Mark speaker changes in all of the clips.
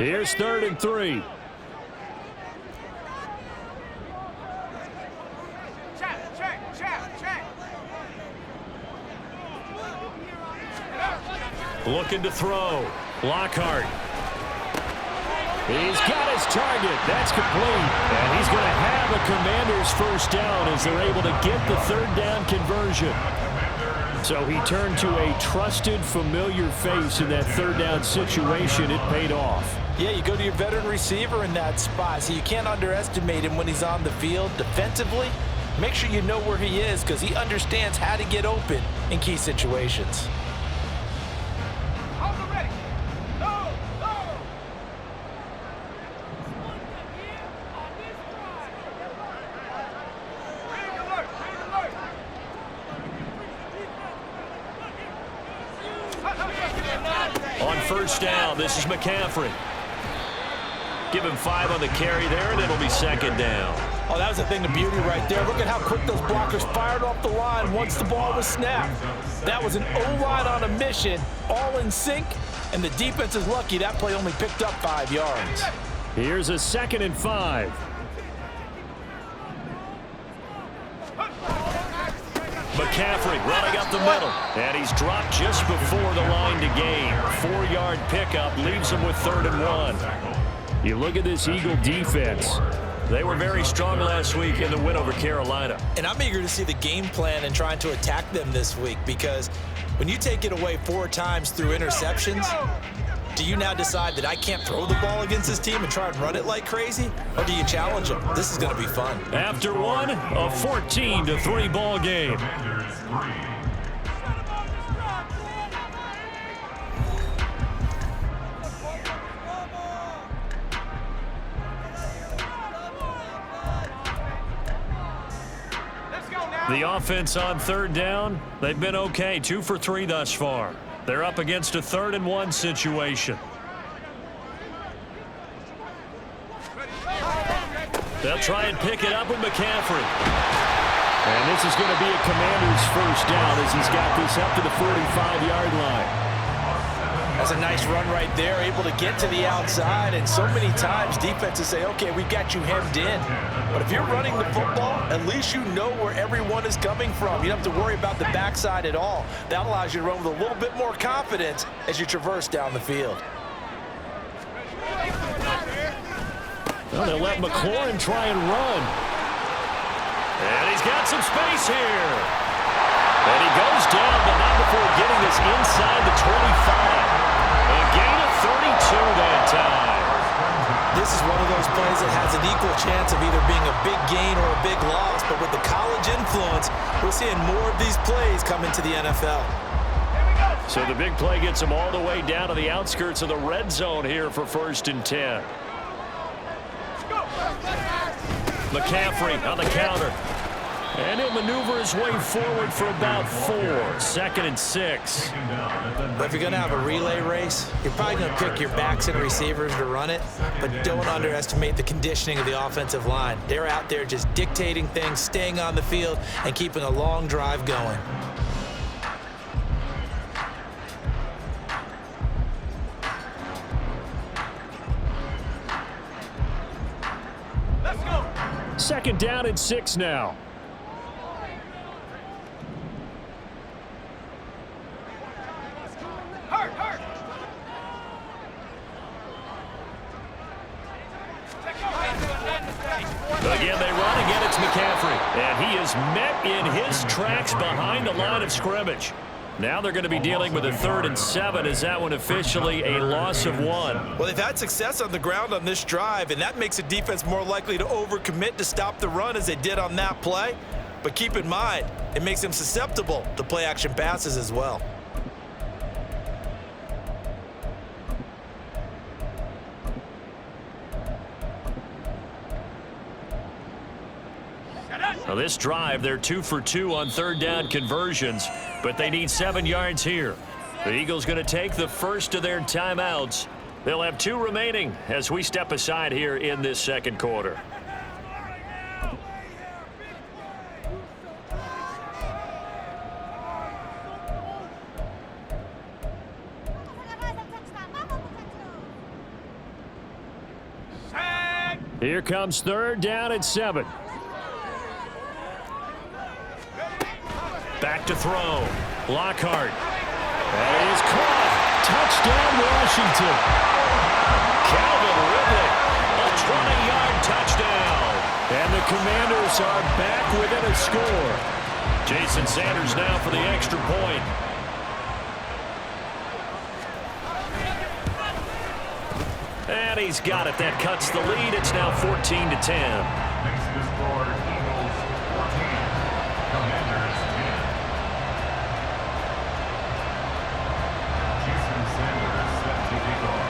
Speaker 1: Here's 3rd and 3. Looking to throw. Lockhart. He's got his target. That's complete. And he's going to have a Commanders first down as they're able to get the 3rd down conversion. So he turned to a trusted, familiar face in that 3rd down situation. It paid off.
Speaker 2: Yeah, you go to your veteran receiver in that spot, so you can't underestimate him when he's on the field defensively. Make sure you know where he is because he understands how to get open in key situations.
Speaker 1: On first down, this is McCaffrey. Give him 5 on the carry there, and it'll be 2nd down.
Speaker 2: Oh, that was a thing of beauty right there. Look at how quick those blockers fired off the line once the ball was snapped. That was an O-line on a mission, all in sync, and the defense is lucky that play only picked up 5 yards.
Speaker 1: Here's a 2nd and 5. McCaffrey running up the middle, and he's dropped just before the line to gain. 4-yard pickup leaves him with 3rd and 1. You look at this Eagle defense. They were very strong last week in the win over Carolina.
Speaker 2: And I'm eager to see the game plan and trying to attack them this week because when you take it away 4 times through interceptions, do you now decide that I can't throw the ball against this team and try and run it like crazy? Or do you challenge them? This is going to be fun.
Speaker 1: After one, a 14-3 ball game. The offense on 3rd down, they've been okay, 2 for 3 thus far. They're up against a 3rd and 1 situation. They'll try and pick it up with McCaffrey. And this is going to be a Commander's first down as he's got this up to the 45-yard line.
Speaker 2: That's a nice run right there, able to get to the outside, and so many times defenses say, okay, we've got you hemmed in. But if you're running the football, at least you know where everyone is coming from. You don't have to worry about the backside at all. That allows you to run with a little bit more confidence as you traverse down the field.
Speaker 1: Well, they'll let McLaurin try and run. And he's got some space here. And he goes down, but not before getting this inside the 25. A gain of 32 that time.
Speaker 2: This is one of those plays that has an equal chance of either being a big gain or a big loss, but with the college influence, we're seeing more of these plays come into the NFL.
Speaker 1: So the big play gets him all the way down to the outskirts of the red zone here for 1st and 10. McCaffrey on the counter. And he'll maneuver his way forward for about 4. 2nd and 6.
Speaker 2: But if you're going to have a relay race, you're probably going to pick your backs and receivers to run it, but don't underestimate the conditioning of the offensive line. They're out there just dictating things, staying on the field, and keeping a long drive going.
Speaker 1: Let's go. 2nd down and 6 now. Again, they run. Again, it's McCaffrey. And he is met in his tracks behind the line of scrimmage. Now they're going to be dealing with a 3rd and 7. Is that one officially a loss of 1?
Speaker 2: Well, they've had success on the ground on this drive, and that makes the defense more likely to overcommit to stop the run as they did on that play. But keep in mind, it makes them susceptible to play-action passes as well.
Speaker 1: Now this drive, they're 2 for 2 on 3rd down conversions, but they need 7 yards here. The Eagles going to take the first of their timeouts. They'll have 2 remaining as we step aside here in this 2nd quarter. Here comes 3rd down and 7. Back to throw. Lockhart. That is caught. Touchdown, Washington. Calvin Ridley, a 20-yard touchdown. And the Commanders are back within a score. Jason Sanders now for the extra point. And he's got it. That cuts the lead. It's now 14-10.
Speaker 3: Makes the score Eagles 14, Commanders 10. Jason Sanders set to kick off.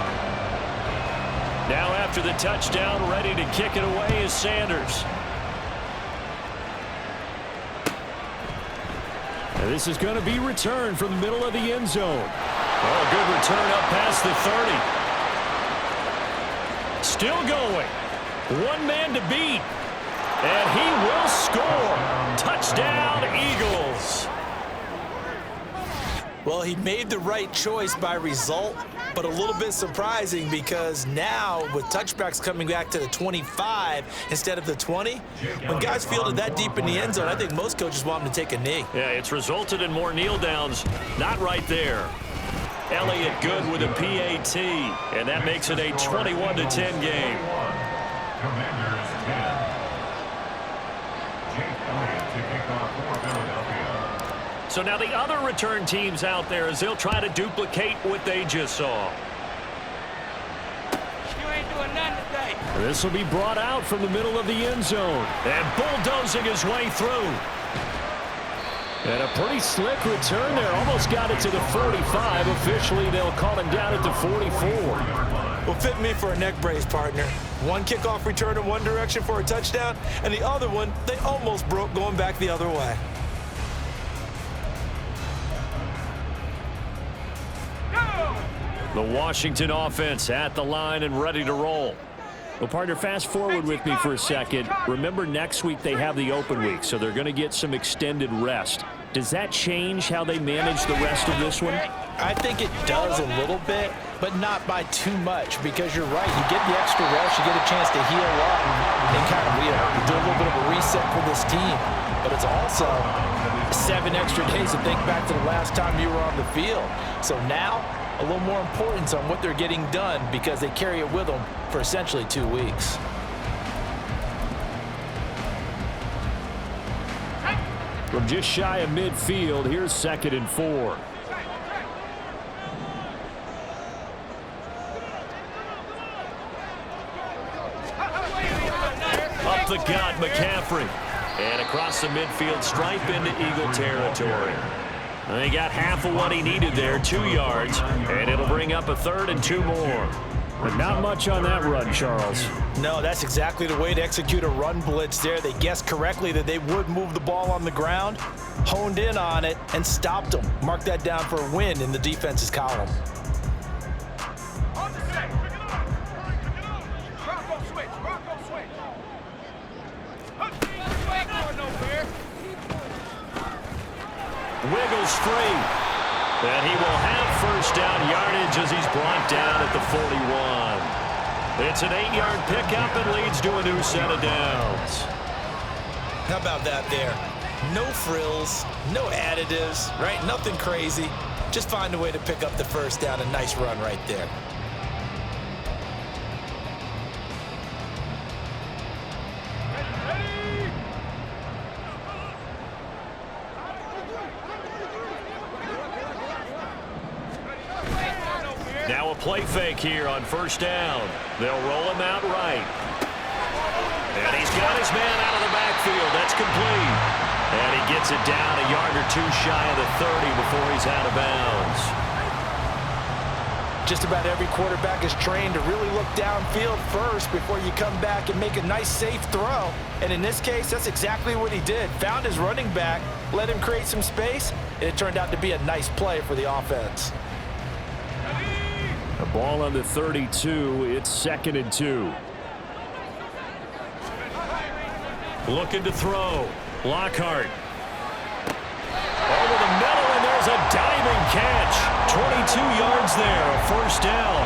Speaker 1: Now after the touchdown, ready to kick it away is Sanders. And this is going to be returned from the middle of the end zone. Oh, good return up past the 30. Still going. One man to beat. And he will score. Touchdown, Eagles.
Speaker 2: Well, he made the right choice by result, but a little bit surprising because now with touchbacks coming back to the 25 instead of the 20, when guys fielded that deep in the end zone, I think most coaches want them to take a knee.
Speaker 1: Yeah, it's resulted in more kneel downs. Not right there. Elliott good with a PAT, and that makes it a 21-10 game.
Speaker 3: Commanders 10. Jake Elliott to kick off for Philadelphia.
Speaker 1: So now the other return teams out there as they'll try to duplicate what they just saw.
Speaker 4: You ain't doing nothing today.
Speaker 1: This will be brought out from the middle of the end zone and bulldozing his way through. And a pretty slick return there. Almost got it to the 45. Officially, they'll call him down at the 44.
Speaker 2: Well, fit me for a neck brace, partner. One kickoff return in one direction for a touchdown, and the other one, they almost broke going back the other way.
Speaker 1: The Washington offense at the line and ready to roll. Well, partner, fast forward with me for a second. Remember, next week they have the open week, so they're going to get some extended rest. Does that change how they manage the rest of this one?
Speaker 2: I think it does a little bit, but not by too much, because you're right. You get the extra rest, you get a chance to heal up and kind of do a little bit of a reset for this team. But it's also 7 extra days to think back to the last time you were on the field. So now, a little more importance on what they're getting done because they carry it with them for essentially 2 weeks.
Speaker 1: From just shy of midfield, here's 2nd and 4. Up the gut, McCaffrey. And across the midfield stripe into Eagle territory. And he got half of what he needed there, 2 yards, and it'll bring up a 3rd and 2 more. But not much on that run, Charles.
Speaker 2: No, that's exactly the way to execute a run blitz there. They guessed correctly that they would move the ball on the ground, honed in on it, and stopped them. Mark that down for a win in the defense's column.
Speaker 1: Wiggles free. And he will have 1st down yardage as he's brought down at the 41. It's an 8-yard pickup and leads to a new set of downs.
Speaker 2: How about that there? No frills, no additives, right? Nothing crazy. Just find a way to pick up the 1st down. A nice run right there.
Speaker 1: Now a play fake here on 1st down. They'll roll him out right. And he's got his man out of the backfield. That's complete. And he gets it down a yard or 2 shy of the 30 before he's out of bounds.
Speaker 2: Just about every quarterback is trained to really look downfield first before you come back and make a nice, safe throw. And in this case, that's exactly what he did. Found his running back, let him create some space, and it turned out to be a nice play for the offense.
Speaker 1: The ball on the 32. It's 2nd and 2. Looking to throw. Lockhart. Over the middle, and there's a diving catch. 22 yards there, a 1st down.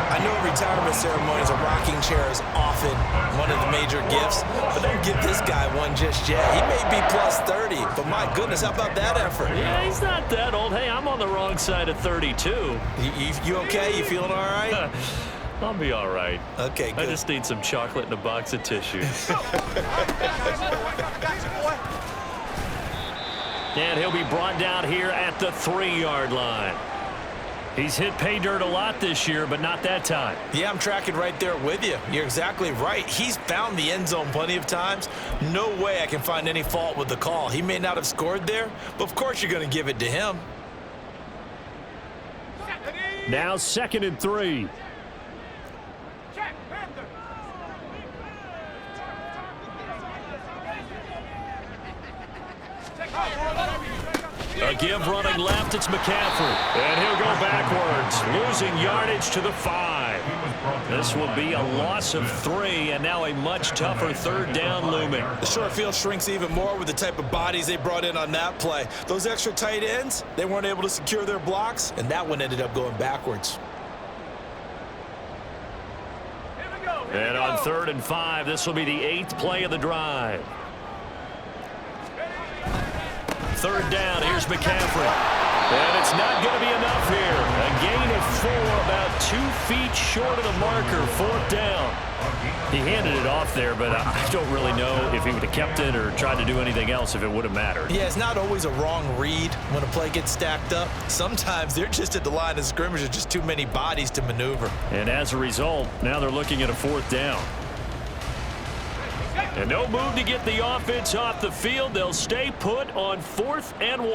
Speaker 2: I know retirement ceremonies, a rocking chair is often one of the major gifts, but don't give this guy one just yet. He may be plus 30, but my goodness, how about that effort?
Speaker 1: Yeah, he's not that old. Hey, I'm on the wrong side of 32.
Speaker 2: You okay? You feeling all right?
Speaker 1: I'll be all right.
Speaker 2: Okay, good.
Speaker 1: I just need some chocolate and a box of tissues. And he'll be brought down here at the 3-yard line. He's hit pay dirt a lot this year, but not that time.
Speaker 2: Yeah, I'm tracking right there with you. You're exactly right. He's found the end zone plenty of times. No way I can find any fault with the call. He may not have scored there, but of course you're going to give it to him.
Speaker 1: Now 2nd and 3. A give running left, it's McCaffrey. And he'll go backwards, losing yardage to the 5. This will be a loss of 3, and now a much tougher 3rd down looming.
Speaker 2: The short field shrinks even more with the type of bodies they brought in on that play. Those extra tight ends, they weren't able to secure their blocks, and that one ended up going backwards.
Speaker 1: And on 3rd and 5, this will be the 8th play of the drive. 3rd down, here's McCaffrey. And it's not going to be enough here. A gain of 4, about 2 feet short of the marker, 4th down. He handed it off there, but I don't really know if he would have kept it or tried to do anything else if it would have mattered.
Speaker 2: Yeah, it's not always a wrong read when a play gets stacked up. Sometimes they're just at the line of scrimmage with just too many bodies to maneuver.
Speaker 1: And as a result, now they're looking at a 4th down. And no move to get the offense off the field. They'll stay put on 4th and 1.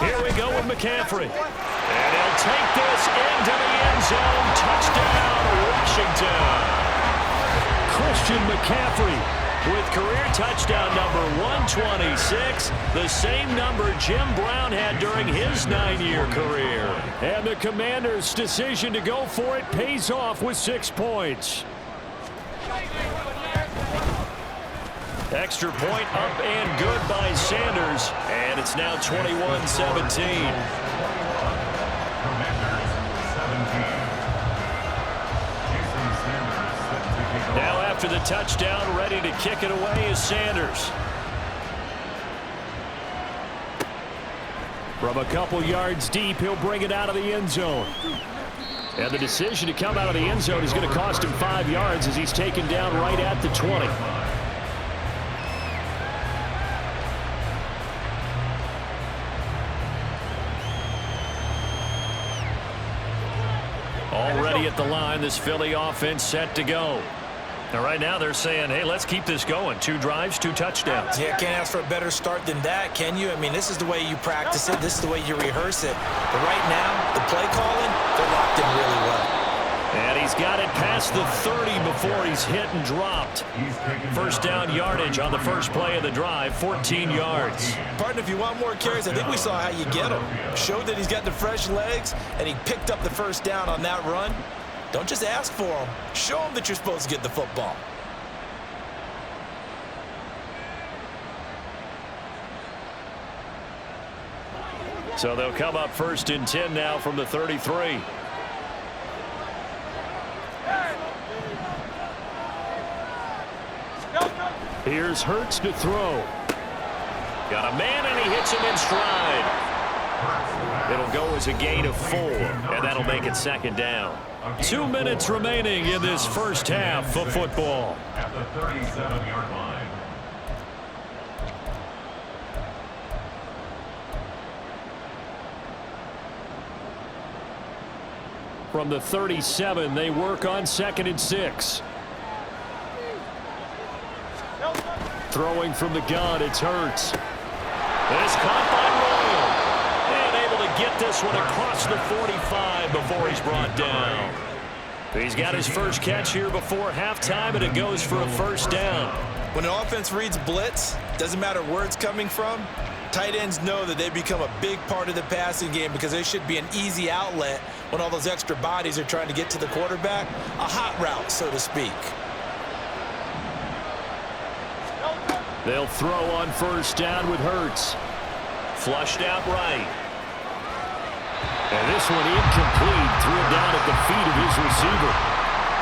Speaker 1: Here we go with McCaffrey. And he'll take this into the end zone. Touchdown, Washington. Christian McCaffrey with career touchdown number 126, the same number Jim Brown had during his 9-year career. And the Commanders' decision to go for it pays off with 6 points. Extra point up and good by Sanders. And it's now 21-17.
Speaker 3: Commanders 17. Jason Sanders set to kick off.
Speaker 1: Now after the touchdown, ready to kick it away is Sanders. From a couple yards deep, he'll bring it out of the end zone. And the decision to come out of the end zone is going to cost him 5 yards as he's taken down right at the 20. Already at the line, this Philly offense set to go. And right now they're saying, hey, let's keep this going. 2 drives, 2 touchdowns.
Speaker 2: Yeah, can't ask for a better start than that, can you? I mean, this is the way you practice it. This is the way you rehearse it. But right now, the play calling, they're locked in really well.
Speaker 1: And he's got it past the 30 before he's hit and dropped. First down yardage on the first play of the drive, 14 yards.
Speaker 2: Partner, if you want more carries, I think we saw how you get them. Showed that he's got the fresh legs, and he picked up the first down on that run. Don't just ask for them. Show them that you're supposed to get the football.
Speaker 1: So they'll come up 1st and 10 now from the 33. Here's Hurts to throw. Got a man, and he hits him in stride. It'll go as a gain of 4, and that'll make it 2nd down. 2 minutes remaining in this first half of football.
Speaker 3: At the 37-yard line.
Speaker 1: From the 37, they work on 2nd and 6. Throwing from the gun, it's Hurts. It's caught by Royal. And able to get this one across the 45 before he's brought down. He's got his first catch here before halftime, and it goes for a 1st down.
Speaker 2: When an offense reads blitz, doesn't matter where it's coming from, tight ends know that they become a big part of the passing game because they should be an easy outlet when all those extra bodies are trying to get to the quarterback. A hot route, so to speak.
Speaker 1: They'll throw on 1st down with Hurts. Flushed out right. And this one incomplete. Threw it down at the feet of his receiver.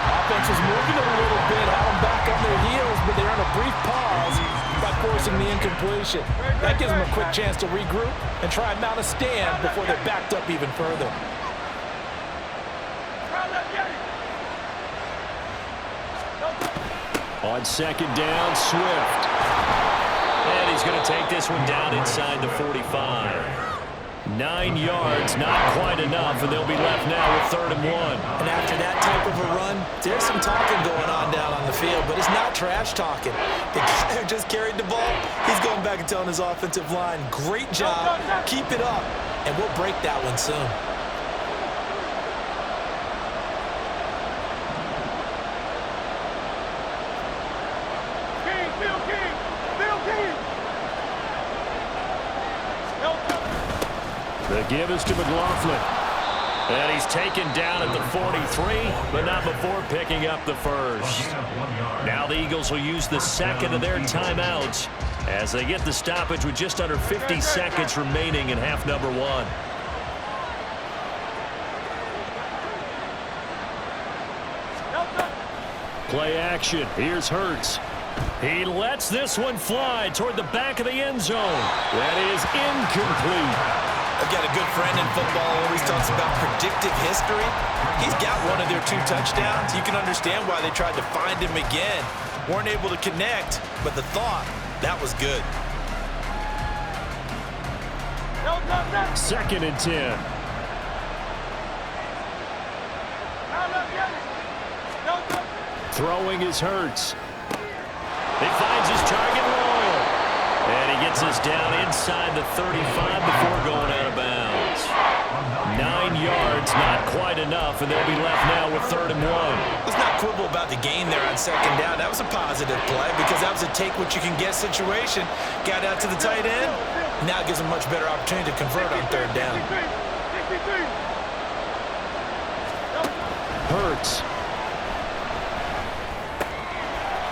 Speaker 2: Offense was moving it a little bit, had them back on their heels, but they're on a brief pause by forcing the incompletion. That gives them a quick chance to regroup and try and mount a stand before they're backed up even further.
Speaker 1: On second down, Swift. And he's going to take this one down inside the 45. 9 yards, not quite enough, and they'll be left now with 3rd and 1.
Speaker 2: And after that type of a run, there's some talking going on down on the field, but it's not trash talking. The guy who just carried the ball, he's going back and telling his offensive line, great job, keep it up, and we'll break that one soon.
Speaker 1: The give is to McLaughlin. And he's taken down at the 43, but not before picking up the first. Now the Eagles will use the second of their timeouts as they get the stoppage with just under 50 seconds remaining in half number 1. Play action. Here's Hurts. He lets this one fly toward the back of the end zone. That is incomplete.
Speaker 2: I've got a good friend in football who always talks about predictive history. He's got one of their 2 touchdowns. You can understand why they tried to find him again. Weren't able to connect, but the thought, that was good.
Speaker 1: 2nd and 10. Throwing is Hurts. He finds his target, Royal. And he gets us down inside the 35 before going out of bounds. 9 yards, not quite enough, and they'll be left now with 3rd and 1.
Speaker 2: Let's not quibble about the gain there on 2nd down. That was a positive play because that was a take-what-you-can-get situation. Got out to the tight end. Now it gives them a much better opportunity to convert on 3rd down.
Speaker 1: Hurts.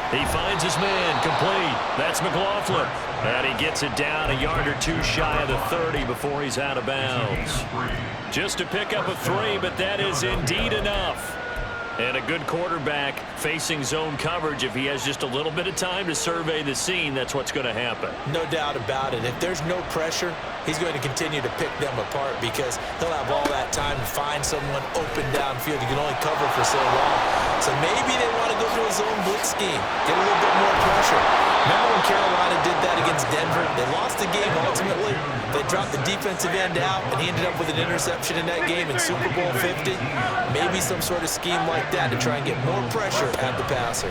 Speaker 1: He finds his man, complete. That's McLaughlin. And he gets it down a yard or 2 shy of the 30 before he's out of bounds. Just to pick up a 3, but that is indeed enough. And a good quarterback facing zone coverage. If he has just a little bit of time to survey the scene, that's what's going to happen.
Speaker 2: No doubt about it. If there's no pressure, he's going to continue to pick them apart because he'll have all that time to find someone open downfield. You can only cover for so long. So maybe they want to go to a zone blitz scheme, get a little bit more pressure. Remember when Carolina did that against Denver? They lost the game ultimately. They dropped the defensive end out, and he ended up with an interception in that game in Super Bowl 50. Maybe some sort of scheme like that to try and get more pressure at the passer.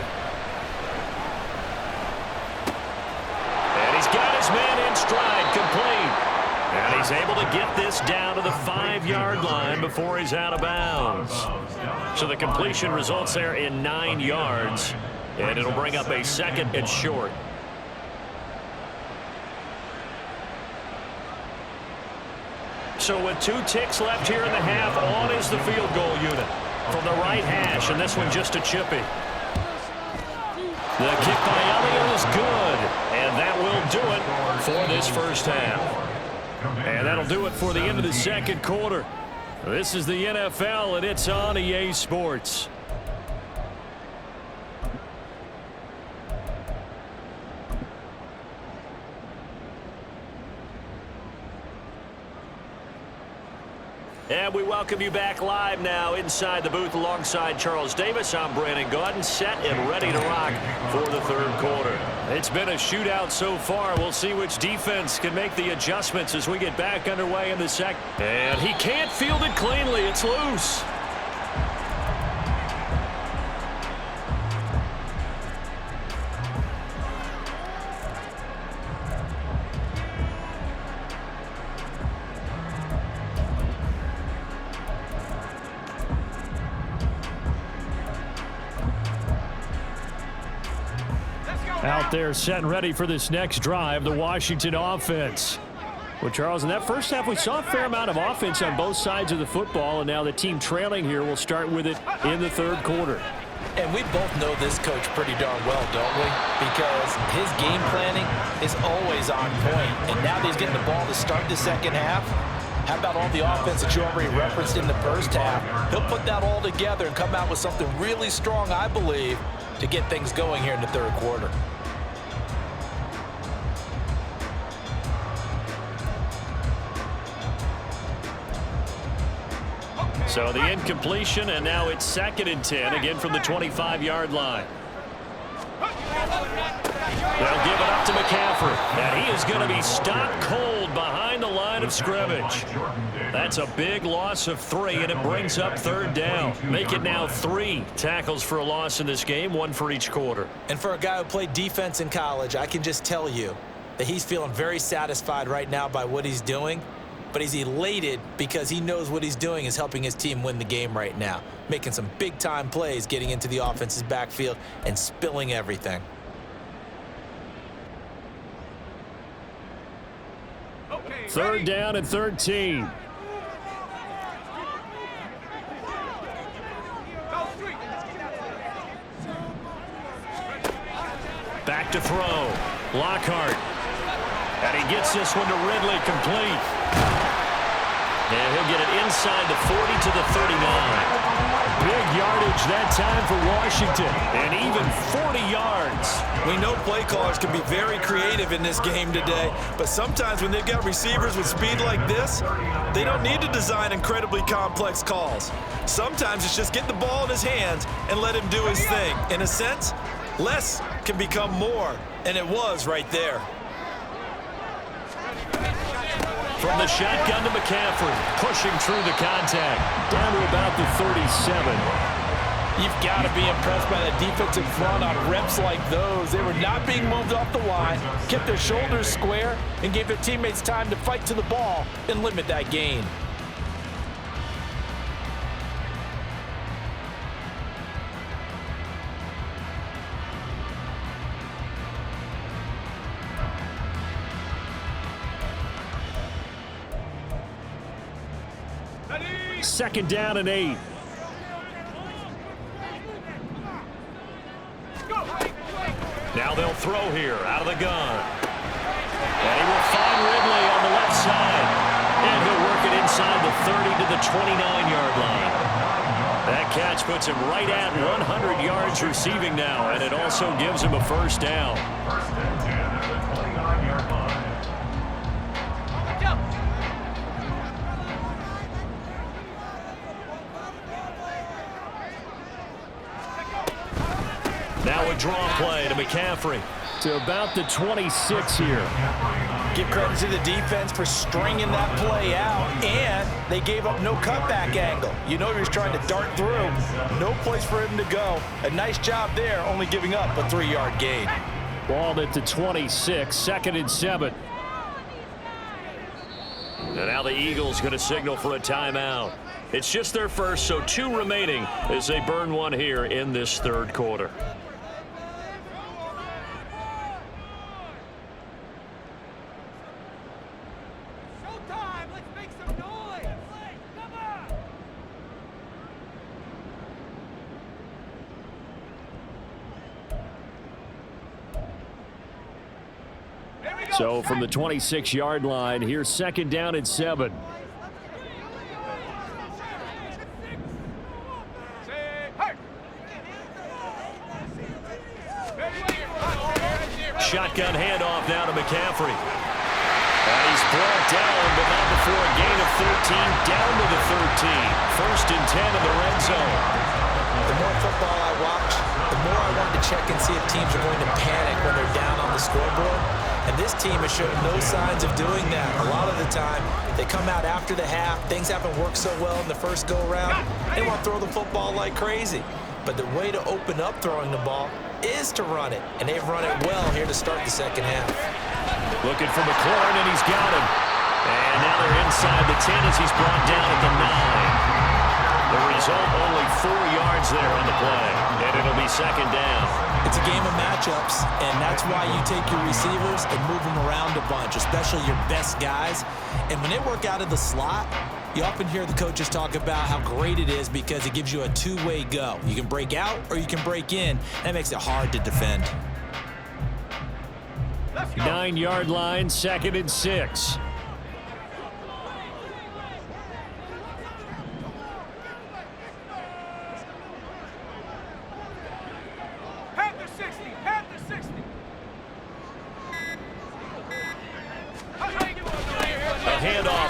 Speaker 1: And he's got his man in stride, complete. And he's able to get this down to the 5-yard line before he's out of bounds. So the completion results there in 9 yards. And it'll bring up a 2nd and short. So with 2 ticks left here in the half, on is the field goal unit from the right hash, and this one just a chippy. The kick by Elliott is good, and that will do it for this first half. And that'll do it for the end of the 2nd quarter. This is the NFL, and it's on EA Sports. And we welcome you back live now inside the booth alongside Charles Davis. I'm Brandon Gaudin, set and ready to rock for the 3rd quarter. It's been a shootout so far. We'll see which defense can make the adjustments as we get back underway in the 2nd. And he can't field it cleanly. It's loose. Out there set and ready for this next drive, the Washington offense. Well, Charles, in that first half, we saw a fair amount of offense on both sides of the football, and now the team trailing here will start with it in the 3rd quarter.
Speaker 2: And we both know this coach pretty darn well, don't we? Because his game planning is always on point. And now that he's getting the ball to start the 2nd half, How about all the offense that you already referenced in the first half? He'll put that all together and come out with something really strong, I believe, to get things going here in the third quarter.
Speaker 1: So the incompletion, and now it's 2nd and 10, again from the 25-yard line. They'll give it up to McCaffrey, and he is going to be stopped cold behind the line of scrimmage. That's a big loss of 3, and it brings up 3rd down. Make it now 3 tackles for a loss in this game, 1 for each quarter.
Speaker 2: And for a guy who played defense in college, I can just tell you that he's feeling very satisfied right now by what he's doing. But he's elated because he knows what he's doing is helping his team win the game right now. Making some big-time plays, getting into the offense's backfield, and spilling everything.
Speaker 1: Okay, 3rd down and 13. Back to throw. Lockhart. And he gets this one to Ridley, complete. And he'll get it inside the 40 to the 39. Big yardage that time for Washington, and even 40 yards.
Speaker 2: We know play callers can be very creative in this game today, but sometimes when they've got receivers with speed like this, they don't need to design incredibly complex calls. Sometimes it's just get the ball in his hands and let him do his thing. In a sense, less can become more, and it was right there.
Speaker 1: From the shotgun to McCaffrey, pushing through the contact, down to about the 37.
Speaker 2: You've got to be impressed by the defensive front on reps like those. They were not being moved off the line, kept their shoulders square, and gave their teammates time to fight to the ball and limit that gain.
Speaker 1: Second down and 8. Now they'll throw here out of the gun. And he will find Ridley on the left side. And he'll work it inside the 30 to the 29-yard line. That catch puts him right at 100 yards receiving now, and it also gives him a 1st down.
Speaker 3: 1st and 10 at the 29-yard line.
Speaker 1: Now a draw play to McCaffrey to about the 26 here.
Speaker 2: Give credit to the defense for stringing that play out, and they gave up no cutback angle. You know he was trying to dart through. No place for him to go. A nice job there, only giving up a 3-yard gain.
Speaker 1: Ball at the 26, 2nd and 7. And now the Eagles going to signal for a timeout. It's just their first, so 2 remaining as they burn one here in this 3rd quarter. So from the 26-yard line, here's 2nd down and 7. Shotgun handoff now to McCaffrey. And he's brought down, but not before a gain of 13, down to the 13. 1st and 10 in the red zone.
Speaker 2: The more football I watch, the more I want to check and see if teams are going to panic when they're down on the scoreboard. And this team has shown no signs of doing that. A lot of the time, they come out after the half. Things haven't worked so well in the first go-around. They want to throw the football like crazy. But the way to open up throwing the ball is to run it. And they've run it well here to start the second half.
Speaker 1: Looking for McLaurin, and he's got him. And now they're inside the 10 as he's brought down at the 9. The result, only 4 yards there on the play. And it'll be 2nd down.
Speaker 2: It's a game of matchups, and that's why you take your receivers and move them around a bunch, especially your best guys. And when they work out of the slot, you often hear the coaches talk about how great it is because it gives you a two-way go. You can break out or you can break in. That makes it hard to defend.
Speaker 1: 9-yard line, 2nd and 6.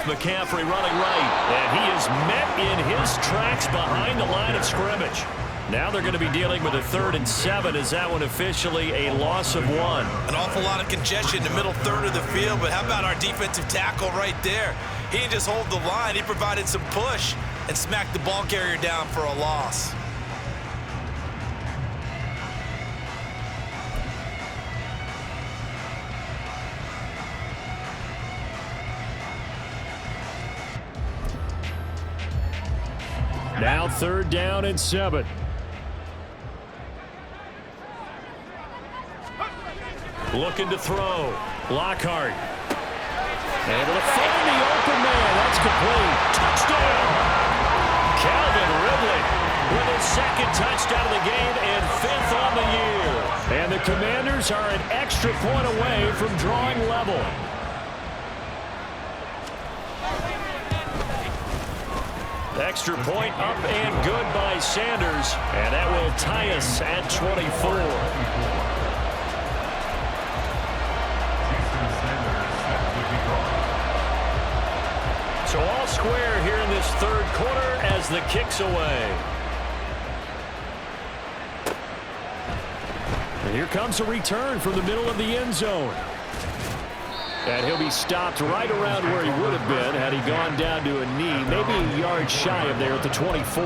Speaker 1: McCaffrey running right. And he is met in his tracks behind the line of scrimmage. Now they're going to be dealing with a 3rd and 7. Is that one officially a loss of 1?
Speaker 2: An awful lot of congestion in the middle third of the field, but how about our defensive tackle right there? He didn't just hold the line. He provided some push and smacked the ball carrier down for a loss.
Speaker 1: Now 3rd down and 7. Looking to throw. Lockhart. Able to find the open man. That's complete. Touchdown. Calvin Ridley with his 2nd touchdown of the game and 5th on the year. And the Commanders are an extra point away from drawing level. Extra point up and good by Sanders. And that will tie us at 24. So all square here in this 3rd quarter as the kick's away. And here comes a return from the middle of the end zone. And he'll be stopped right around where he would have been had he gone down to a knee, maybe a yard shy of there at the 24.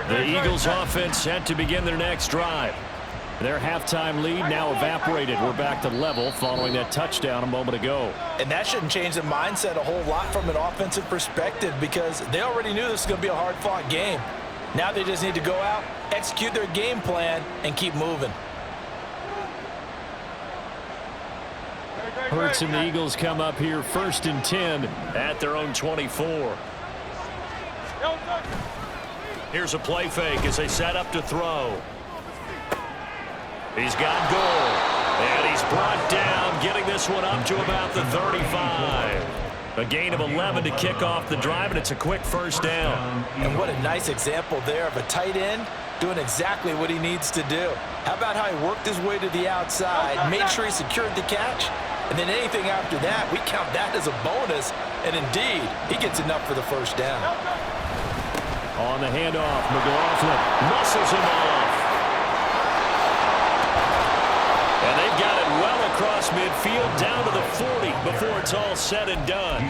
Speaker 1: The Eagles offense set to begin their next drive. Their halftime lead now evaporated. We're back to level following that touchdown a moment ago.
Speaker 2: And that shouldn't change the mindset a whole lot from an offensive perspective because they already knew this was going to be a hard-fought game. Now they just need to go out, execute their game plan, and keep moving.
Speaker 1: Hurts and the Eagles come up here 1st and 10 at their own 24. Here's a play fake as they set up to throw. He's got goal. And he's brought down, getting this one up to about the 35. A gain of 11 to kick off the drive, and it's a quick 1st down.
Speaker 2: And what a nice example there of a tight end doing exactly what he needs to do. How about how he worked his way to the outside, made sure he secured the catch, and then anything after that, we count that as a bonus. And indeed, he gets enough for the 1st down.
Speaker 1: On the handoff, McLaughlin muscles him off. And they've got it well across midfield down to the 40 before it's all said and done.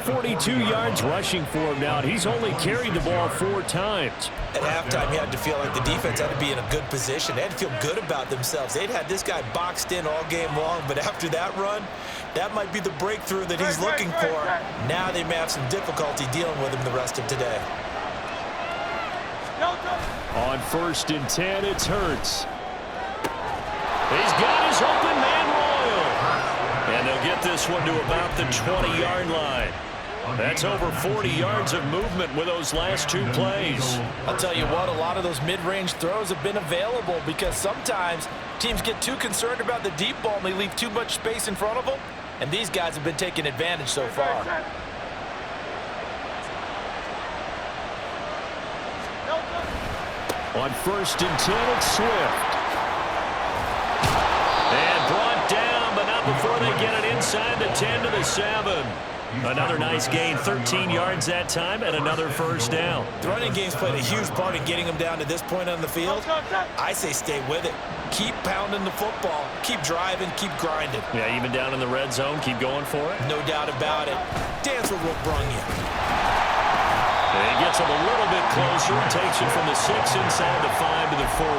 Speaker 1: 42 yards rushing for him now, and he's only carried the ball 4 times.
Speaker 2: At halftime, he had to feel like the defense had to be in a good position. They had to feel good about themselves. They'd had this guy boxed in all game long, but after that run, that might be the breakthrough that he's looking for. Now they may have some difficulty dealing with him the rest of today.
Speaker 1: On 1st and 10, it's Hurts. He's got his open man Royal. And they'll get this one to about the 20-yard line. That's over 40 yards of movement with those last 2 plays.
Speaker 2: I'll tell you what, a lot of those mid-range throws have been available because sometimes teams get too concerned about the deep ball and they leave too much space in front of them. And these guys have been taking advantage so far.
Speaker 1: On 1st and 10, it's Swift. And brought down, but not before they get it inside the 10 to the 7. Another nice gain, 13 yards that time, and another 1st down.
Speaker 2: The running game's played a huge part in getting them down to this point on the field. I say stay with it. Keep pounding the football. Keep driving. Keep grinding.
Speaker 1: Yeah, even down in the red zone, keep going for it.
Speaker 2: No doubt about it. Dance with what brung you.
Speaker 1: And he gets him a little bit closer, takes it from the 6 inside the 5 to the 4.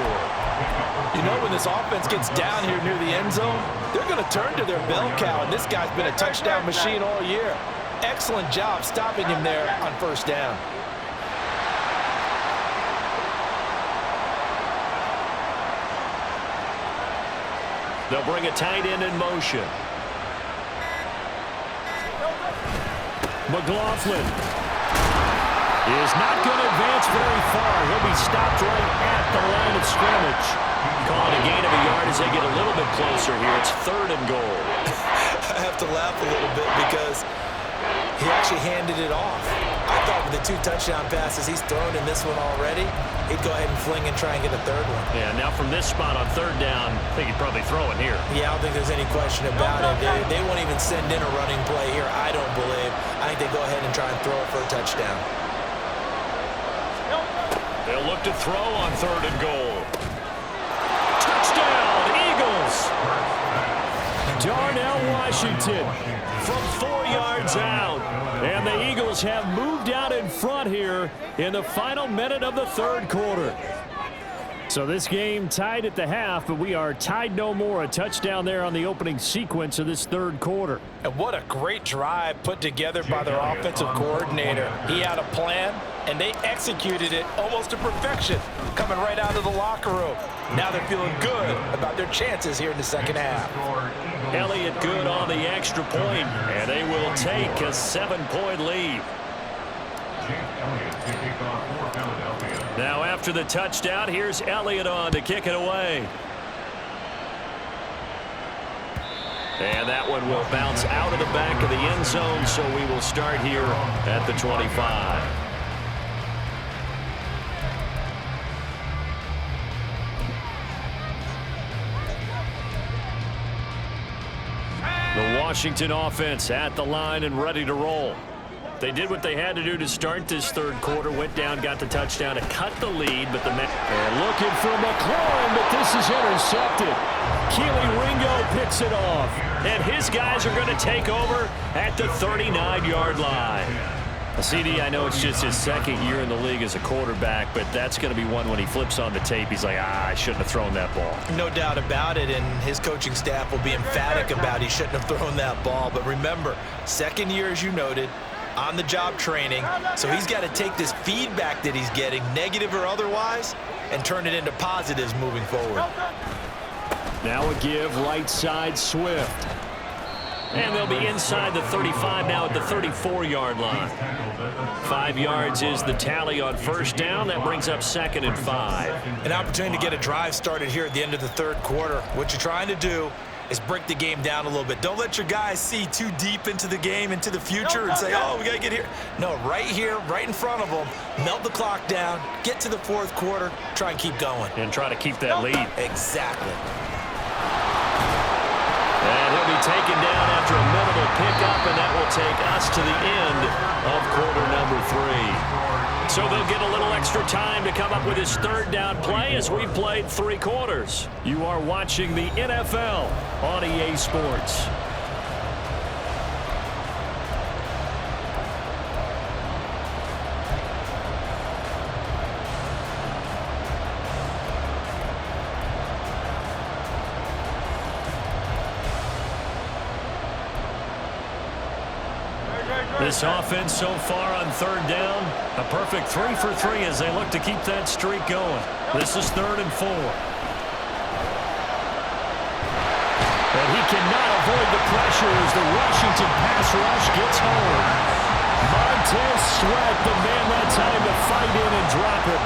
Speaker 2: You know, when this offense gets down here near the end zone, they're going to turn to their bell cow, and this guy's been a touchdown machine all year. Excellent job stopping him there on 1st down.
Speaker 1: They'll bring a tight end in motion. McLaughlin is not going to advance very far. He'll be stopped right at the line of scrimmage. Calling a gain of a yard as they get a little bit closer here. It's 3rd and goal.
Speaker 2: I have to laugh a little bit because he actually handed it off. I thought with the 2 touchdown passes he's thrown in this one already, he'd go ahead and fling and try and get a third one.
Speaker 1: Yeah, now from this spot on third down, I think he'd probably throw it here.
Speaker 2: Yeah, I don't think there's any question about it. They won't even send in a running play here, I don't believe. I think they go ahead and try and throw it for a touchdown.
Speaker 1: They'll look to throw on third and goal. Touchdown, Eagles! Darnell Washington from 4 yards out. And the Eagles have moved out in front here in the final minute of the third quarter. So this game tied at the half, but we are tied no more. A touchdown there on the opening sequence of this third quarter.
Speaker 2: And what a great drive put together by their offensive coordinator. He had a plan, and they executed it almost to perfection, coming right out of the locker room. Now they're feeling good about their chances here in the second half.
Speaker 1: Elliott good on the extra point, and they will take a 7-point lead. Now after the touchdown, here's Elliott on to kick it away. And that one will bounce out of the back of the end zone, so we will start here at the 25. The Washington offense at the line and ready to roll. They did what they had to do to start this third quarter. Went down, got the touchdown to cut the lead, but and looking for McLaurin, but this is intercepted. Keely Ringo picks it off, and his guys are going to take over at the 39-yard line. CD, I know it's just his second year in the league as a quarterback, but that's going to be one when he flips on the tape. He's like, I shouldn't have thrown that ball.
Speaker 2: No doubt about it, and his coaching staff will be emphatic about he shouldn't have thrown that ball. But remember, second year, as you noted, on-the-job training, so he's got to take this feedback that he's getting, negative or otherwise, and turn it into positives moving forward.
Speaker 1: Now a give, right side, Swift. And they'll be inside the 35 now at the 34-yard line. 5 yards is the tally on first down. That brings up 2nd and 5.
Speaker 2: An opportunity to get a drive started here at the end of the third quarter. What you're trying to do is break the game down a little bit. Don't let your guys see too deep into the game, into the future, and say, oh, we got to get here. No, right here, right in front of them, melt the clock down, get to the fourth quarter, try and keep going.
Speaker 1: And try to keep that lead.
Speaker 2: Exactly.
Speaker 1: And he'll be taken down after a minimal pickup, and that will take us to the end of quarter number 3. So they'll get a little extra time to come up with his third down play as we've played 3 quarters. You are watching the NFL on EA Sports. This offense so far on third down, a perfect 3 for 3 as they look to keep that streak going. This is 3rd and 4. And he cannot avoid the pressure as the Washington pass rush gets home. Montez Sweat, the man that time to fight in and drop him.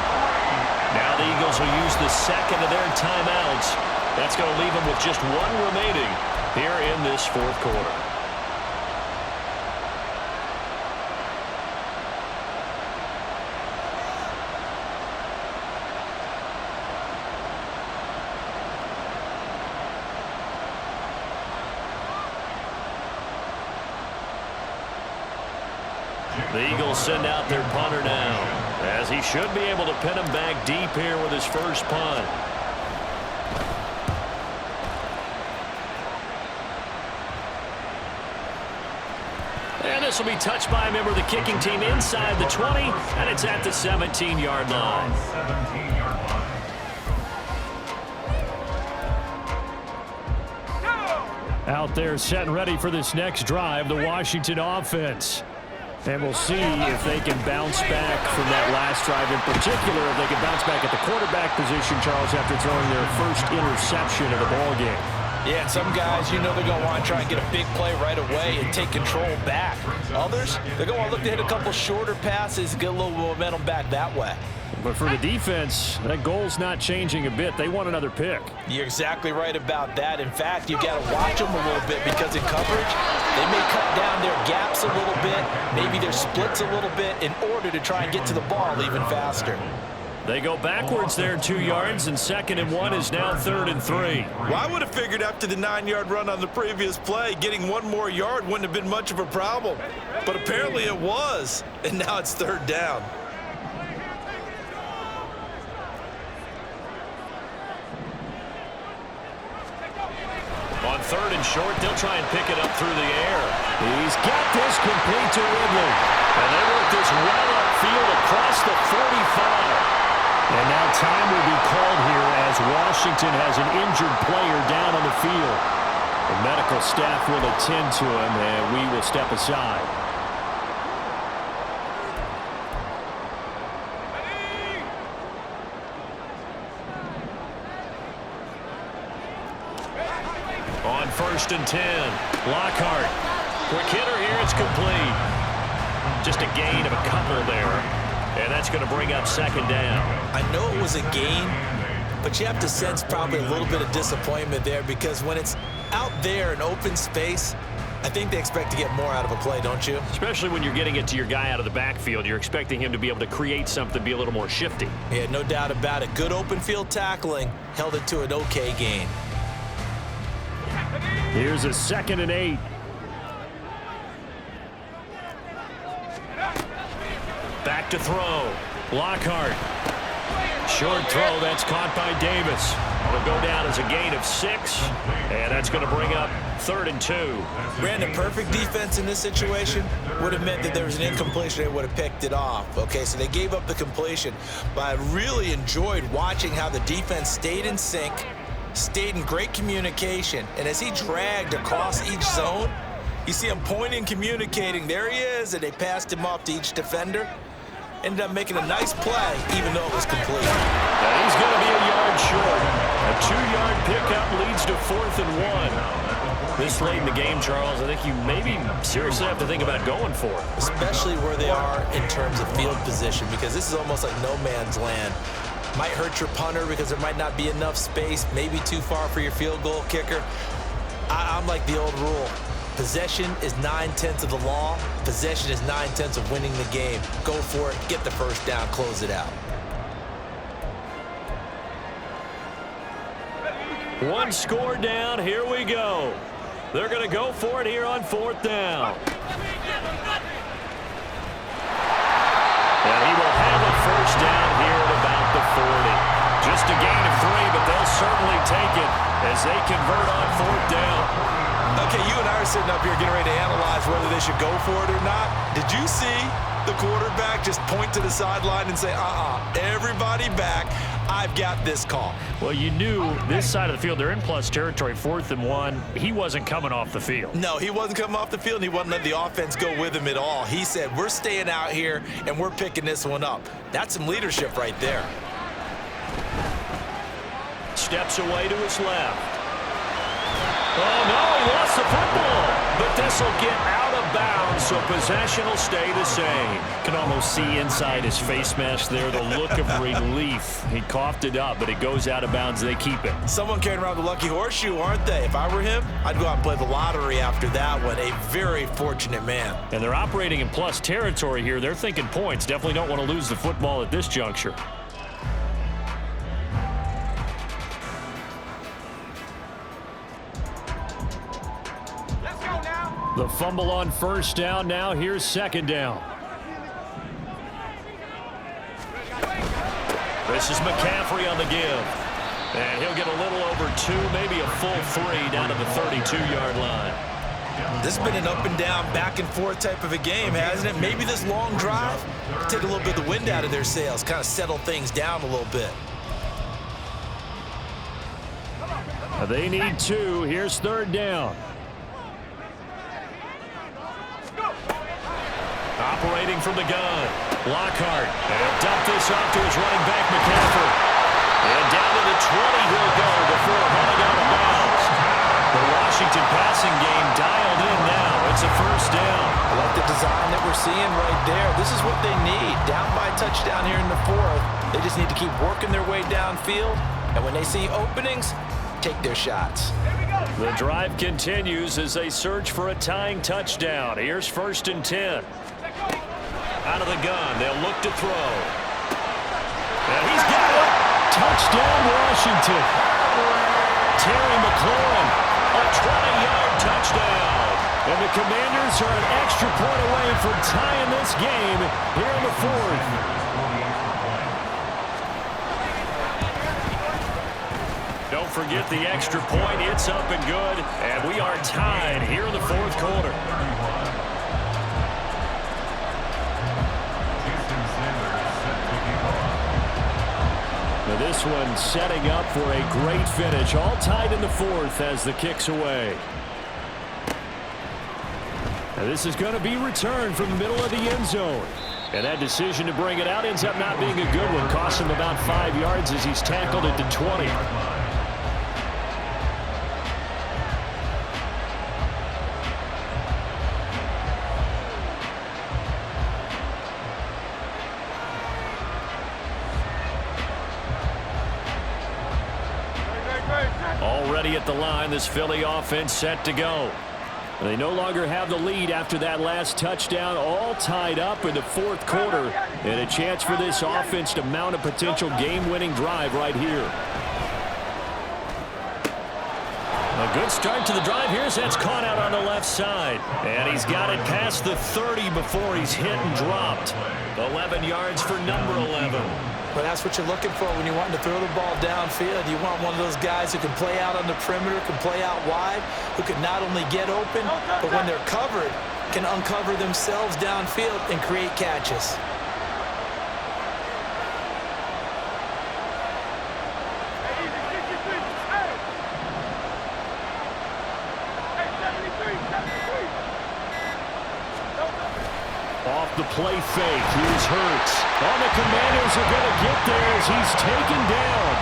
Speaker 1: Now the Eagles will use the second of their timeouts. That's going to leave them with just 1 remaining here in this fourth quarter. The Eagles send out their punter now, as he should be able to pin him back deep here with his first punt. And this will be touched by a member of the kicking team inside the 20, and it's at the 17-yard line. Out there set and ready for this next drive, the Washington offense. And we'll see if they can bounce back from that last drive. In particular, if they can bounce back at the quarterback position, Charles, after throwing their first interception of the ball game.
Speaker 2: Yeah, and some guys, you know they're going to want to try and get a big play right away and take control back. Others, they're going to want to look to hit a couple shorter passes, get a little momentum back that way.
Speaker 1: But for the defense, that goal's not changing a bit. They want another pick.
Speaker 2: You're exactly right about that. In fact, you've got to watch them a little bit because in coverage, they may cut down their gaps a little bit, maybe their splits a little bit in order to try and get to the ball even faster.
Speaker 1: They go backwards there 2 yards, and 2nd and 1 is now 3rd and 3.
Speaker 2: Well, I would have figured after the 9-yard run on the previous play, getting one more yard wouldn't have been much of a problem. But apparently it was, and now it's 3rd down.
Speaker 1: On 3rd and short, they'll try and pick it up through the air. He's got this complete to Ridley. And they work this well upfield across the 45. And now time will be called here as Washington has an injured player down on the field. The medical staff will attend to him, and we will step aside. On 1st and 10, Lockhart. Quick hitter here, it's complete. Just a gain of a couple there. And that's going to bring up 2nd down.
Speaker 2: I know it was a gain, but you have to sense probably a little bit of disappointment there because when it's out there in open space, I think they expect to get more out of a play, don't you?
Speaker 1: Especially when you're getting it to your guy out of the backfield. You're expecting him to be able to create something, be a little more shifty.
Speaker 2: Yeah, no doubt about it. Good open field tackling held it to an okay gain.
Speaker 1: Here's a 2nd and 8. Back to throw. Lockhart. Short throw. That's caught by Davis. It'll go down as a gain of 6. And that's going to bring up 3rd and 2.
Speaker 2: Brandon, perfect defense in this situation would have meant that there was an incompletion. They would have picked it off. Okay, so they gave up the completion. But I really enjoyed watching how the defense stayed in sync, stayed in great communication. And as he dragged across each zone, you see him pointing, communicating. There he is, and they passed him off to each defender. Ended up making a nice play, even though it was complete.
Speaker 1: And he's going to be a yard short. A 2-yard pickup leads to 4th and 1. This late in the game, Charles, I think you maybe seriously have to think about going for it.
Speaker 2: Especially where they are in terms of field position, because this is almost like no man's land. Might hurt your punter because there might not be enough space, maybe too far for your field goal kicker. I'm like the old rule. Possession is 9/10 of the law. Possession is 9/10 of winning the game. Go for it, get the first down, close it out.
Speaker 1: One score down, here we go. They're going to go for it here on 4th down. And he will have a first down here at about the 40. Just a gain of 3, but they'll certainly take it as they convert on 4th down.
Speaker 2: Okay, you and I are sitting up here getting ready to analyze whether they should go for it or not. Did you see the quarterback just point to the sideline and say, everybody back, I've got this call?
Speaker 1: Well, you knew this side of the field, they're in plus territory, 4th and 1. He wasn't coming off the field.
Speaker 2: No, he wasn't coming off the field, and he wasn't letting the offense go with him at all. He said, we're staying out here, and we're picking this one up. That's some leadership right there.
Speaker 1: Steps away to his left. Oh, no, he lost the football. But this will get out of bounds, so possession will stay the same. Can almost see inside his face mask there the look of relief. He coughed it up, but it goes out of bounds. They keep it.
Speaker 2: Someone carrying around the lucky horseshoe, aren't they? If I were him, I'd go out and play the lottery after that one. A very fortunate man.
Speaker 1: And they're operating in plus territory here. They're thinking points. Definitely don't want to lose the football at this juncture. The fumble on 1st down. Now here's 2nd down. This is McCaffrey on the give. And he'll get a little over 2, maybe a full 3 down to the 32-yard line.
Speaker 2: This has been an up and down, back and forth type of a game, hasn't it? Maybe this long drive take a little bit of the wind out of their sails, kind of settle things down a little bit.
Speaker 1: They need 2. Here's 3rd down. Operating from the gun. Lockhart. And dump this off to his running back, McCaffrey. And down to the 20 he'll go before running out of bounds. passing game dialed in now. It's a first down.
Speaker 2: I like the design that we're seeing right there. This is what they need. Down by a touchdown here in the fourth. They just need to keep working their way downfield. And when they see openings, take their shots.
Speaker 1: The drive continues as they search for a tying touchdown. Here's 1st and 10. Out of the gun, they'll look to throw. And he's got it. Touchdown, Washington. Terry McLaurin, a 20-yard touchdown. And the Commanders are an extra point away from tying this game here in the fourth. Don't forget the extra point. It's up and good. And we are tied here in the fourth quarter. Now this one setting up for a great finish. All tied in the fourth as the kick's away. Now this is going to be returned from the middle of the end zone. And that decision to bring it out ends up not being a good one. Costs him about 5 yards as he's tackled at the 20. Already at the line, this Philly offense set to go. They no longer have the lead after that last touchdown, all tied up in the fourth quarter, and a chance for this offense to mount a potential game-winning drive right here. A good start to the drive here as that's caught out on the left side. And he's got it past the 30 before he's hit and dropped. 11 yards for number 11.
Speaker 2: But that's what you're looking for when you want to throw the ball downfield. You want one of those guys who can play out on the perimeter, can play out wide, who can not only get open, but when they're covered, can uncover themselves downfield and create catches.
Speaker 1: Off the play fake, here's Hurts. And the Commanders are going to get there as he's taken down.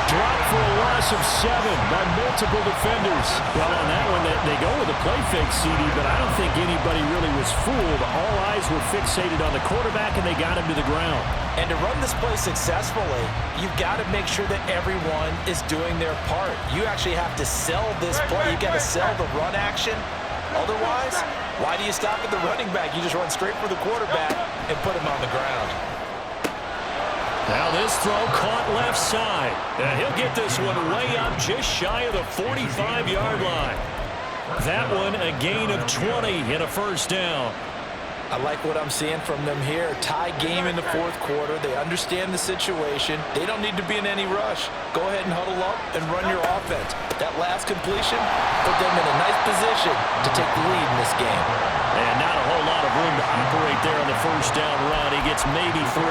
Speaker 1: Dropped for a loss of 7 by multiple defenders. Well, on that one, they go with a play fake, CD, but I don't think anybody really was fooled. All eyes were fixated on the quarterback, and they got him to the ground.
Speaker 2: And to run this play successfully, you've got to make sure that everyone is doing their part. You actually have to sell this play. You've got to sell the run action. Otherwise, why do you stop at the running back? You just run straight for the quarterback and put him on the ground.
Speaker 1: Now this throw caught left side. And he'll get this one way up just shy of the 45-yard line. That one a gain of 20 and a first down.
Speaker 2: I like what I'm seeing from them here. Tie game in the fourth quarter. They understand the situation. They don't need to be in any rush. Go ahead and huddle up and run your offense. That last completion put them in a nice position to take the lead in this game.
Speaker 1: And not a whole lot of room to operate there on the first down run. He gets maybe 3.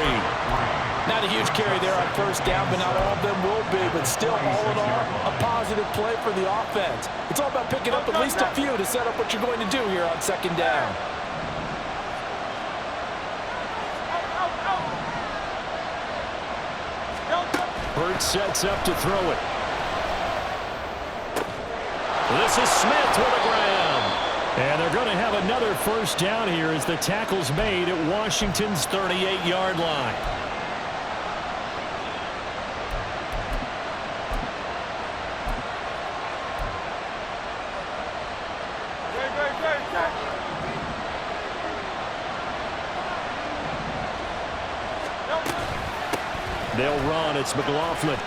Speaker 2: Not a huge carry there on first down, but not all of them will be. But still, all in all, a positive play for the offense. It's all about picking up at least a few to set up what you're going to do here on second down.
Speaker 1: Hurts sets up to throw it. This is Smith with a grab. And they're going to have another first down here as the tackle's made at Washington's 38-yard line. They'll run. It's McLaughlin.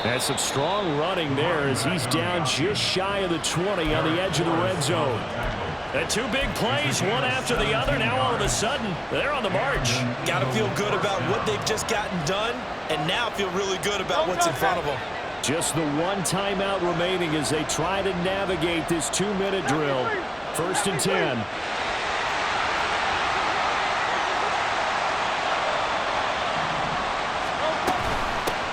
Speaker 1: And some strong running there as he's down just shy of the 20 on the edge of the red zone. And 2 big plays, one after the other. Now all of a sudden, they're on the march.
Speaker 2: Got to feel good about what they've just gotten done, and now feel really good about what's in front of them.
Speaker 1: Just the one timeout remaining as they try to navigate this 2-minute drill. 1st and 10.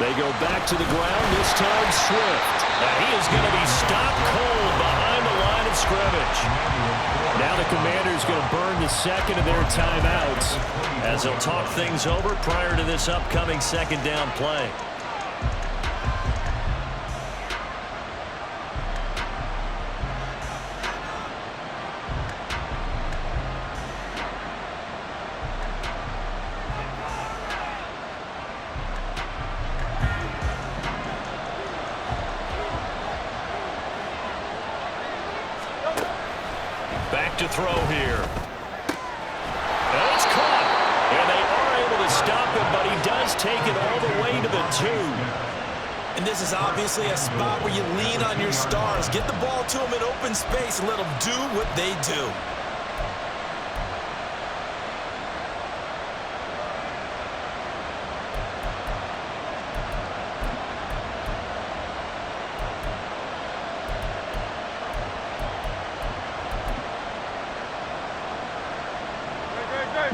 Speaker 1: They go back to the ground, this time Swift. And he is going to be stopped cold behind the line of scrimmage. Now the Commanders going to burn the second of their timeouts as they'll talk things over prior to this upcoming second down play. back to throw here. And it's caught. And they are able to stop him, but he does take it all the way to the 2.
Speaker 2: And this is obviously a spot where you lean on your stars. Get the ball to them in open space and let them do what they do.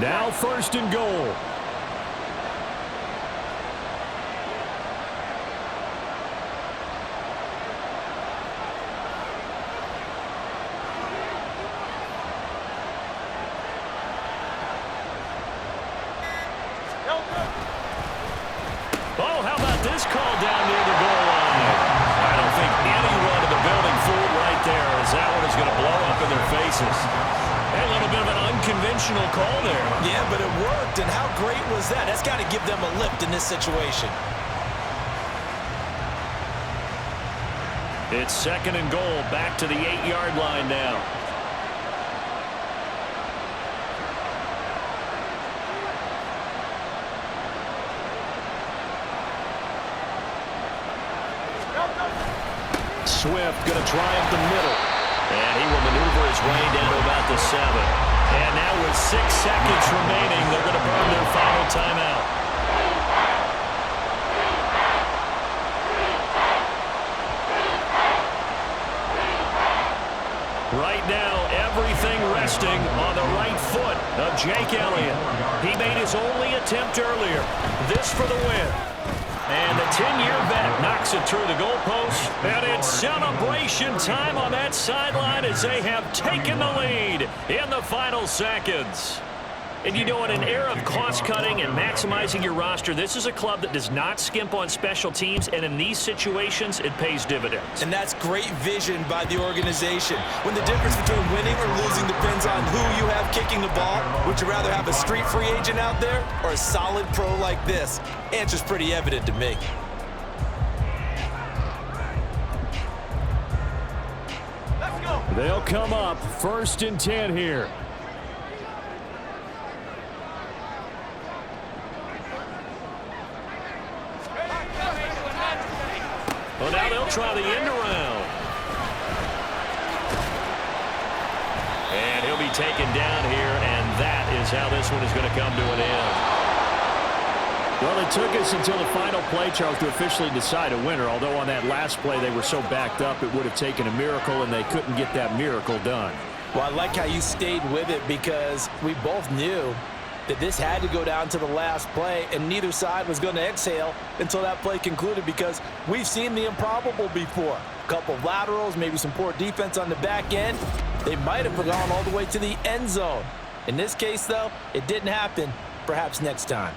Speaker 1: Now 1st and goal. Oh, how about this call down near the goal line? I don't think anyone in the building fooled right there, as that one is going to blow up in their faces. A little bit of an unconventional call there.
Speaker 2: Yeah, but it worked, and how great was that? That's got to give them a lift in this situation.
Speaker 1: It's 2nd and goal, back to the 8-yard line now. Swift going to try up the middle. And he will maneuver his way down to about the 7. And now with 6 seconds remaining, they're going to burn their final timeout. Right now, everything resting on the right foot of Jake Elliott. He made his only attempt earlier. This for the win. And the 10-year vet knocks it through the goalpost. And it's celebration time on that sideline as they have taken the lead in the final seconds. And you know, in an era of cost-cutting and maximizing your roster, this is a club that does not skimp on special teams, and in these situations, it pays dividends.
Speaker 2: And that's great vision by the organization. When the difference between winning or losing depends on who you have kicking the ball, would you rather have a street free agent out there or a solid pro like this? Answer's pretty evident to me.
Speaker 1: Let's go. They'll come up 1st and 10 here. Well, now they'll try the end around. And he'll be taken down here, and that is how this one is going to come to an end. Well, it took us until the final play, Charles, to officially decide a winner, although on that last play they were so backed up it would have taken a miracle, and they couldn't get that miracle done.
Speaker 2: Well, I like how you stayed with it because we both knew that this had to go down to the last play, and neither side was going to exhale until that play concluded because we've seen the improbable before. A couple of laterals, maybe some poor defense on the back end. They might have gone all the way to the end zone. In this case, though, it didn't happen. Perhaps next time.